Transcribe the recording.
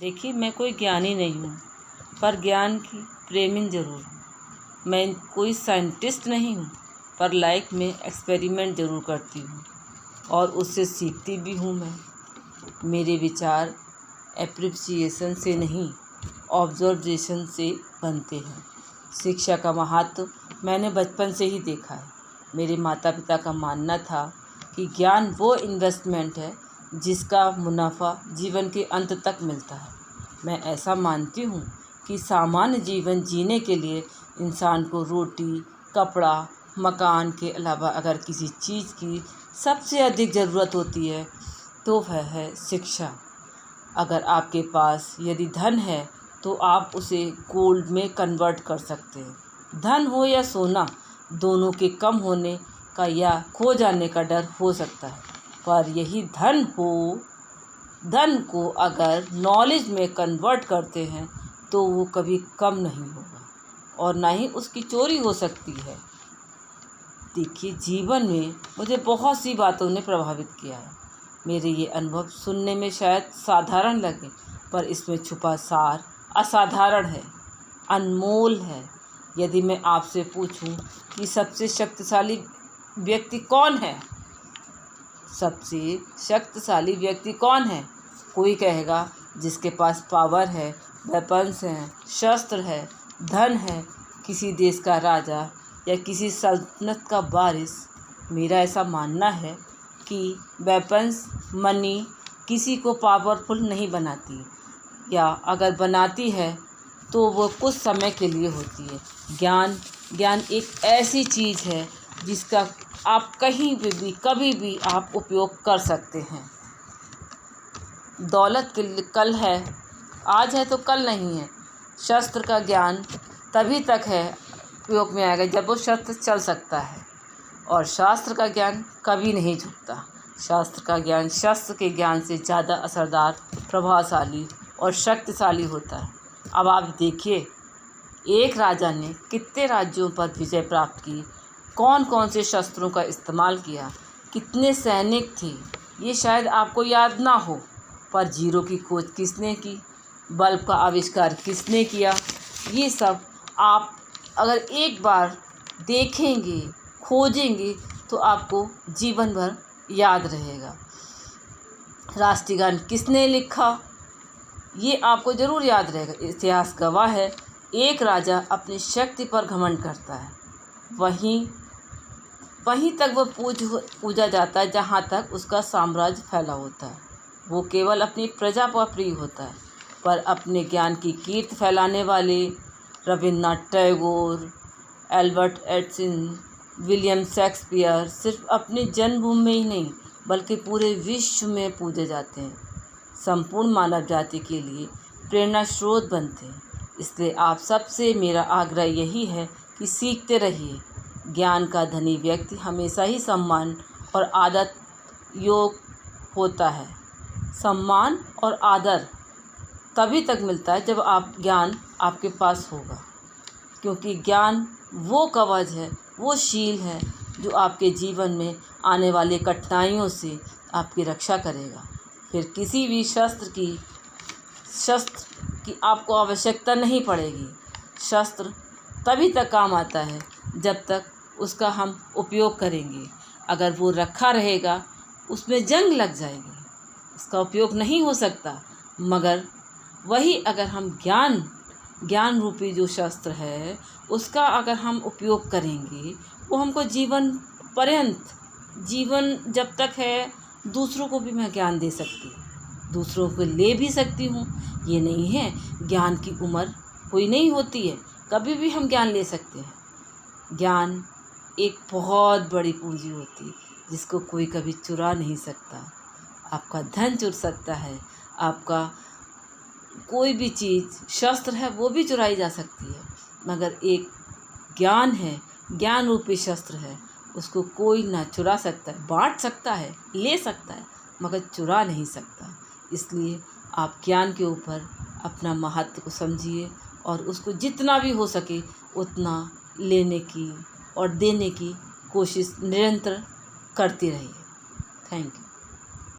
देखिए, मैं कोई ज्ञानी नहीं हूँ, पर ज्ञान की प्रेमी ज़रूर हूँ। मैं कोई साइंटिस्ट नहीं हूँ, पर लाइफ में एक्सपेरिमेंट ज़रूर करती हूँ और उससे सीखती भी हूँ। मेरे विचार एप्रिसिएशन से नहीं, ऑब्जर्वेशन से बनते हैं। शिक्षा का महत्व मैंने बचपन से ही देखा है। मेरे माता पिता का मानना था कि ज्ञान वो इन्वेस्टमेंट है जिसका मुनाफा जीवन के अंत तक मिलता है। मैं ऐसा मानती हूँ कि सामान्य जीवन जीने के लिए इंसान को रोटी, कपड़ा, मकान के अलावा अगर किसी चीज़ की सबसे अधिक ज़रूरत होती है तो वह है शिक्षा। अगर आपके पास यदि धन है तो आप उसे गोल्ड में कन्वर्ट कर सकते हैं। धन हो या सोना, दोनों के कम होने का या खो जाने का डर हो सकता है, पर यही धन को अगर नॉलेज में कन्वर्ट करते हैं तो वो कभी कम नहीं होगा और ना ही उसकी चोरी हो सकती है। देखिए, जीवन में मुझे बहुत सी बातों ने प्रभावित किया है। मेरे ये अनुभव सुनने में शायद साधारण लगे, पर इसमें छुपा सार असाधारण है, अनमोल है। यदि मैं आपसे पूछूं कि सबसे शक्तिशाली व्यक्ति कौन है, सबसे शक्तिशाली व्यक्ति कौन है? कोई कहेगा जिसके पास पावर है, वेपन्स हैं, शस्त्र है, धन है, किसी देश का राजा या किसी सल्तनत का वारिस। मेरा ऐसा मानना है कि वेपन्स, मनी किसी को पावरफुल नहीं बनाती, या अगर बनाती है तो वो कुछ समय के लिए होती है। ज्ञान एक ऐसी चीज़ है जिसका आप कहीं पे भी कभी भी आप उपयोग कर सकते हैं। दौलत के कल है, आज है तो कल नहीं है। शस्त्र का ज्ञान तभी तक है उपयोग में आएगा जब वो शस्त्र चल सकता है, और शास्त्र का ज्ञान कभी नहीं झुकता। शास्त्र का ज्ञान शस्त्र के ज्ञान से ज़्यादा असरदार, प्रभावशाली और शक्तिशाली होता है। अब आप देखिए, एक राजा ने कितने राज्यों पर विजय प्राप्त की, कौन कौन से शस्त्रों का इस्तेमाल किया, कितने सैनिक थे, ये शायद आपको याद ना हो, पर जीरो की खोज किसने की, बल्ब का आविष्कार किसने किया, ये सब आप अगर एक बार देखेंगे, खोजेंगे तो आपको जीवन भर याद रहेगा। राष्ट्रीय गान किसने लिखा, ये आपको ज़रूर याद रहेगा। इतिहास गवाह है, एक राजा अपनी शक्ति पर घमंड करता है, वहीं तक वह पूजा जाता है जहाँ तक उसका साम्राज्य फैला होता है। वो केवल अपनी प्रजा पर प्रिय होता है, पर अपने ज्ञान की कीर्ति फैलाने वाले Rabindranath Tagore, Albert Edison, William Shakespeare सिर्फ अपनी जन्मभूमि में ही नहीं बल्कि पूरे विश्व में पूजे जाते हैं। संपूर्ण मानव जाति के लिए प्रेरणा स्रोत बनते हैं। इसलिए आप सबसे मेरा आग्रह यही है कि सीखते रहिए। ज्ञान का धनी व्यक्ति हमेशा ही सम्मान और आदर योग होता है। सम्मान और आदर तभी तक मिलता है जब ज्ञान आपके पास होगा, क्योंकि ज्ञान वो कवच है, वो शील है जो आपके जीवन में आने वाली कठिनाइयों से आपकी रक्षा करेगा। फिर किसी भी शस्त्र की आपको आवश्यकता नहीं पड़ेगी। शस्त्र तभी तक काम आता है जब तक उसका हम उपयोग करेंगे। अगर वो रखा रहेगा, उसमें जंग लग जाएगी, उसका उपयोग नहीं हो सकता। मगर वही अगर हम ज्ञान रूपी जो शस्त्र है उसका अगर हम उपयोग करेंगे, वो हमको जीवन जब तक है, दूसरों को भी मैं ज्ञान दे सकती हूँ, दूसरों को ले भी सकती हूँ। ये नहीं है ज्ञान की उम्र कोई नहीं होती है, कभी भी हम ज्ञान ले सकते हैं। ज्ञान एक बहुत बड़ी पूंजी होती है जिसको कोई कभी चुरा नहीं सकता। आपका धन चुरा सकता है, आपका कोई भी चीज़, शस्त्र है, वो भी चुराई जा सकती है, मगर एक ज्ञान है, ज्ञान रूपी शस्त्र है, उसको कोई ना चुरा सकता है। बांट सकता है, ले सकता है, मगर चुरा नहीं सकता। इसलिए आप ज्ञान के ऊपर अपना महत्व को समझिए और उसको जितना भी हो सके उतना लेने की और देने की कोशिश निरंतर करती रहिए। Thank you.